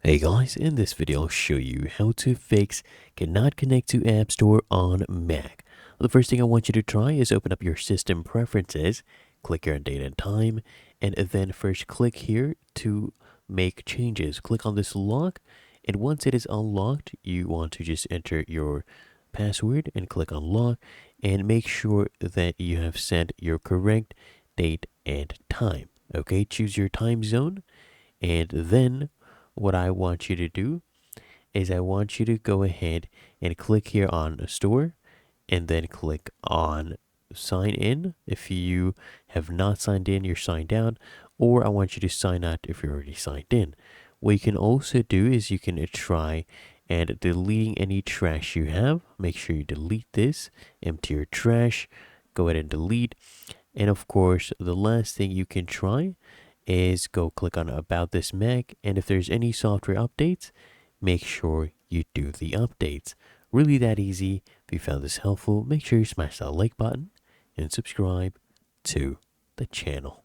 Hey guys, in this video I'll show you how to fix cannot connect to App Store on Mac. The first thing I want you to try is open up your system preferences, click here on date and time, and then first click here to make changes. Click on this lock, and once it is unlocked, you want to just enter your password and click on lock, and make sure that you have set your correct date and time. Okay, choose your time zone, and then what I want you to do is I want you to go ahead and click here on store and then click on sign in. If you have not signed in, you're signed out, or I want you to sign out if you're already signed in. What you can also do is you can try and deleting any trash you have. Make sure you delete this, empty your trash, go ahead and delete. And of course, the last thing you can try is go click on about this Mac, and if there's any software updates, make sure you do the updates. Really that easy. If you found this helpful, make sure you smash that like button and subscribe to the channel.